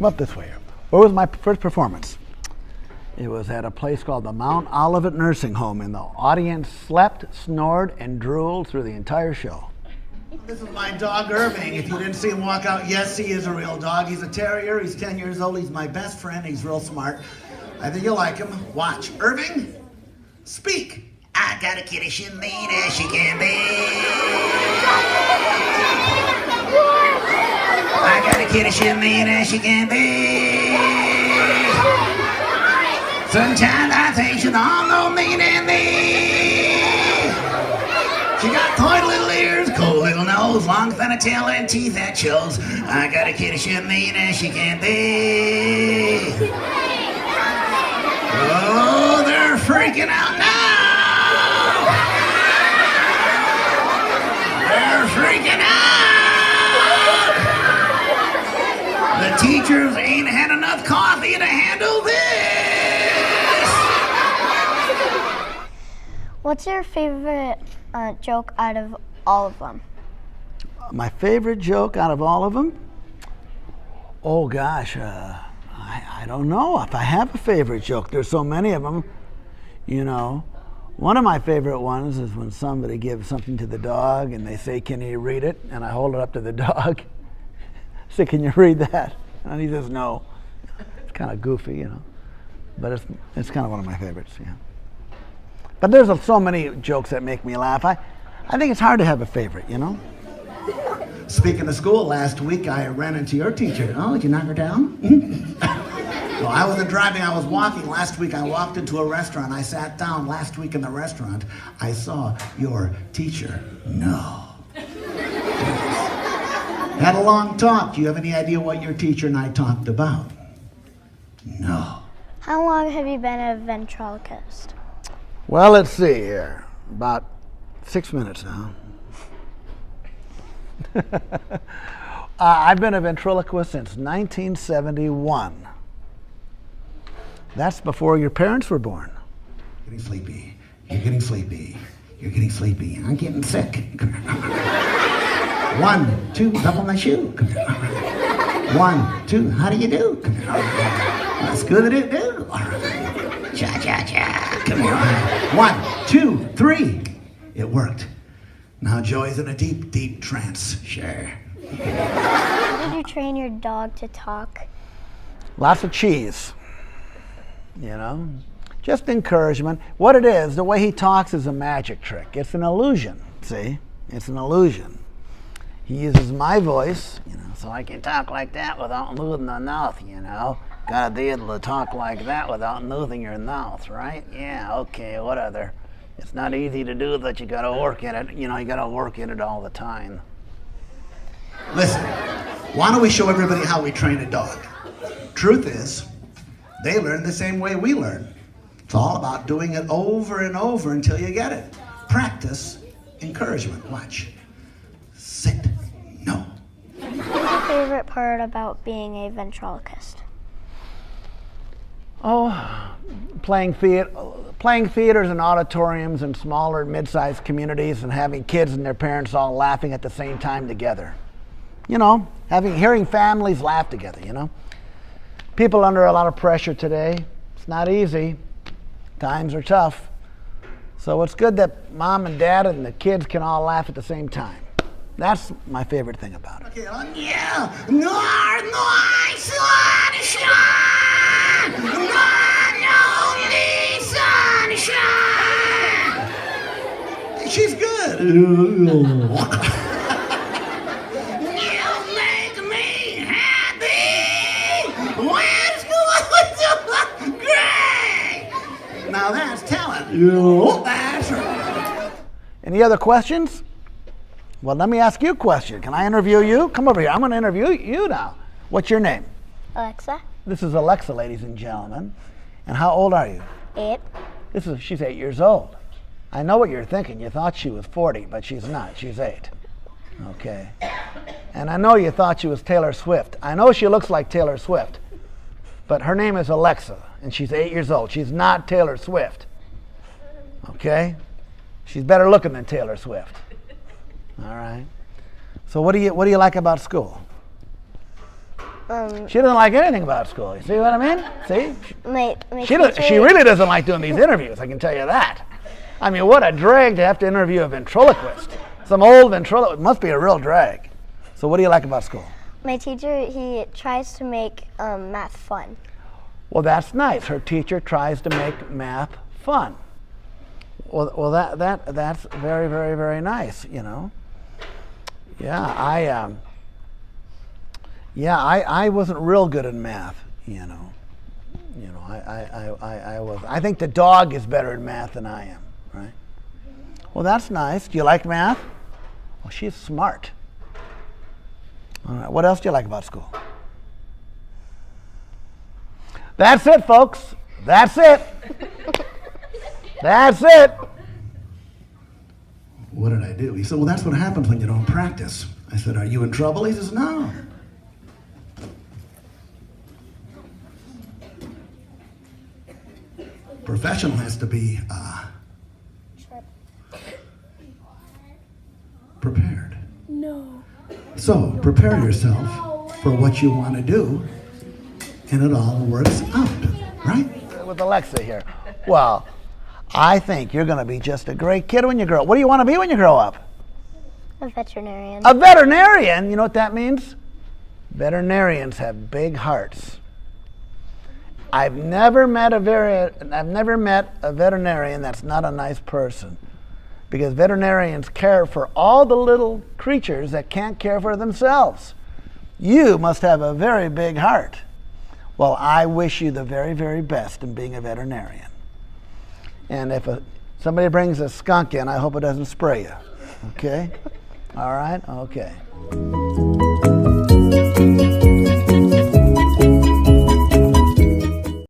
come up this way. Where was my first performance? It was at a place called the Mount Olivet Nursing Home, and the audience slept, snored, and drooled through the entire show. This is my dog, Irving. If you didn't see him walk out, yes, he is a real dog. He's a terrier. He's 10 years old. He's my best friend. He's real smart. I think you'll like him. Watch. Irving, speak. I got a kitty, she mean as she can be. I got a kitty, she mean as she can be. Sometimes I think she's all no mean and me. She got point little ears, cold little nose, long than a tail and teeth that shows. I got a kitty, she mean as she can be. Oh, they're freaking out now. They're freaking out. The teachers ain't had enough coffee to handle this. What's your favorite joke out of all of them? My favorite joke out of all of them? Oh gosh, I don't know if I have a favorite joke. There's so many of them, you know. One of my favorite ones is when somebody gives something to the dog and they say, "Can you read it?" And I hold it up to the dog. I say, "Can you read that?" And he says, "No." It's kind of goofy, you know, but it's kind of one of my favorites, yeah. But there's so many jokes that make me laugh. I think it's hard to have a favorite, you know. Speaking of school, last week I ran into your teacher. Oh, did you knock her down? Well, I wasn't driving, I was walking. Last week I walked into a restaurant. I sat down last week in the restaurant. I saw your teacher. No. Had a long talk. Do you have any idea what your teacher and I talked about? No. How long have you been a ventriloquist? Well, let's see here. About 6 minutes now. I've been a ventriloquist since 1971. That's before your parents were born. Getting sleepy. You're getting sleepy. You're getting sleepy. I'm getting sick. 1, 2, up on my shoe. 1, 2, how do you do? That's good at it, do. Cha cha cha. Come here. 1, 2, 3. It worked. Now Joey's in a deep, deep trance. Sure. How did you train your dog to talk? Lots of cheese. You know, just encouragement. What it is, the way he talks is a magic trick. It's an illusion. See, it's an illusion. He uses my voice, you know, so I can talk like that without moving the mouth. You know, gotta be able to talk like that without moving your mouth, right? Yeah. Okay. What other? It's not easy to do, but you gotta work at it. You know, you gotta work at it all the time. Listen, why don't we show everybody how we train a dog? Truth is, they learn the same way we learn. It's all about doing it over and over until you get it. Practice, encouragement. Watch. Sit. No. What's your favorite part about being a ventriloquist? Oh, playing theaters and auditoriums and smaller, mid-sized communities and having kids and their parents all laughing at the same time together. You know, hearing families laugh together, you know. People under a lot of pressure today. It's not easy. Times are tough. So it's good that mom and dad and the kids can all laugh at the same time. That's my favorite thing about it. Okay, yeah. North, sunshine. Lonely sunshine. She's good. Now that's talent. That's right. Any other questions? Well, let me ask you a question. Can I interview you? Come over here. I'm going to interview you now. What's your name? Alexa. This is Alexa, ladies and gentlemen. And how old are you? 8. She's 8 years old. I know what you're thinking. You thought she was 40, but she's not. She's 8. Okay. And I know you thought she was Taylor Swift. I know she looks like Taylor Swift, but her name is Alexa, and she's 8 years old. She's not Taylor Swift. Okay? She's better looking than Taylor Swift. All right. So what do you like about school? She doesn't like anything about school. You see what I mean? See? my She teacher, really doesn't like doing these interviews, I can tell you that. I mean, what a drag to have to interview a ventriloquist. Some old ventriloquist. It must be a real drag. So what do you like about school? my teacher, he tries to make math fun. Well, that's nice. Her teacher tries to make math fun. Well, that's very, very, very nice, you know. Yeah, I wasn't real good at math, you know. I was. I think the dog is better at math than I am, right? Well, that's nice. Do you like math? Well, she's smart. All right. What else do you like about school? That's it, folks. That's it. That's it. What did I do? He said, well, that's what happens when you don't practice. I said, are you in trouble? He says, no. Professional has to be prepared. No. So prepare yourself for what you want to do, and it all works out, right? With Alexa here. Well, I think you're going to be just a great kid when you grow up. What do you want to be when you grow up? A veterinarian. A veterinarian. You know what that means? Veterinarians have big hearts. I've never met a veterinarian that's not a nice person, because veterinarians care for all the little creatures that can't care for themselves. You must have a very big heart. Well, I wish you the very, very best in being a veterinarian. And if somebody brings a skunk in, I hope it doesn't spray you. Okay? All right? Okay.